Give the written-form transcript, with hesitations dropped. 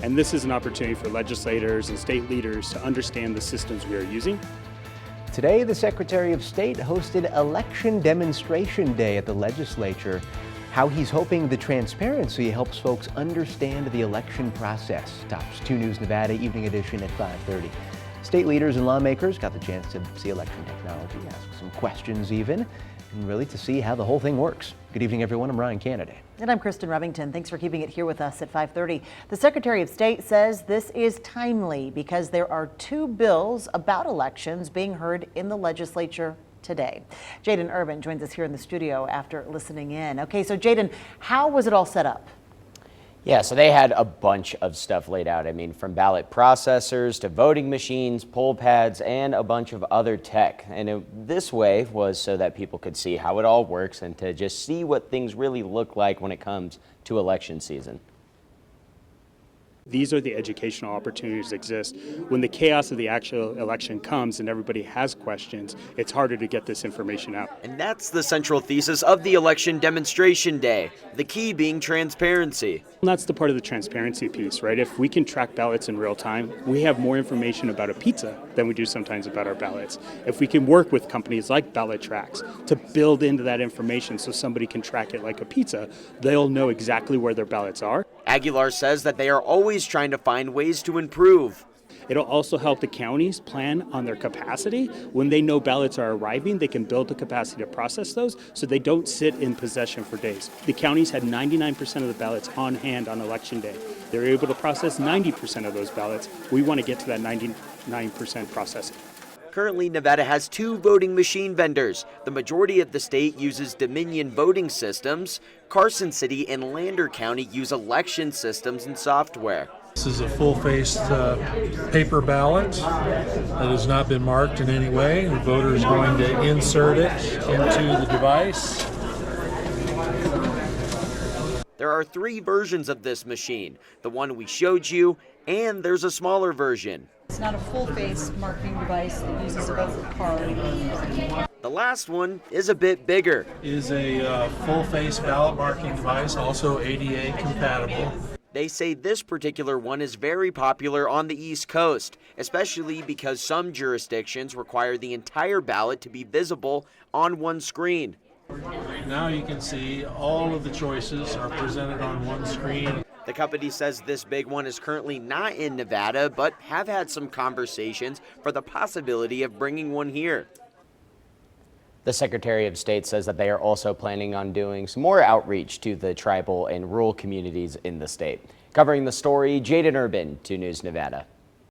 And this is an opportunity for legislators and state leaders to understand the systems we are using. Today, the Secretary of State hosted Election Demonstration Day at the Legislature. How he's hoping the transparency helps folks understand the election process. Tops 2 News Nevada Evening Edition at 5:30. State leaders and lawmakers got the chance to see election technology, ask some questions even, and really to see how the whole thing works. Good evening, everyone. I'm Ryan Canada. And I'm Kristen Revington. Thanks for keeping it here with us at 5:30. The Secretary of State says this is timely because there are 2 bills about elections being heard in the legislature today. Jaden Urban joins us here in the studio after listening in. Okay, so Jaden, how was it all set up? Yeah, so they had a bunch of stuff laid out. I mean, from ballot processors to voting machines, poll pads, and a bunch of other tech. And this way was so that people could see how it all works and to just see what things really look like when it comes to election season. These are the educational opportunities that exist. When the chaos of the actual election comes and everybody has questions, it's harder to get this information out. And that's the central thesis of the Election Demonstration Day, the key being transparency. And that's the part of the transparency piece, right? If we can track ballots in real time, we have more information about a pizza than we do sometimes about our ballots. If we can work with companies like Ballot Tracks to build into that information so somebody can track it like a pizza, they'll know exactly where their ballots are. Aguilar says that they are always trying to find ways to improve. It'll also help the counties plan on their capacity. When they know ballots are arriving, they can build the capacity to process those so they don't sit in possession for days. The counties had 99% of the ballots on hand on election day. They were able to process 90% of those ballots. We want to get to that 99% processing. Currently, Nevada has 2 voting machine vendors. The majority of the state uses Dominion voting systems. Carson City and Lander County use election systems and software. This is a full-faced paper ballot that has not been marked in any way. The voter is going to insert it into the device. There are 3 versions of this machine. The one we showed you, and there's a smaller version. It's not a full-face marking device that uses a voter card. The last one is a bit bigger. It is a full-face ballot marking device, also ADA compatible. They say this particular one is very popular on the East Coast, especially because some jurisdictions require the entire ballot to be visible on one screen. Now you can see all of the choices are presented on one screen. The company says this big one is currently not in Nevada, but have had some conversations for the possibility of bringing one here. The Secretary of State says that they are also planning on doing some more outreach to the tribal and rural communities in the state. Covering the story, Jaden Urban, 2 News Nevada.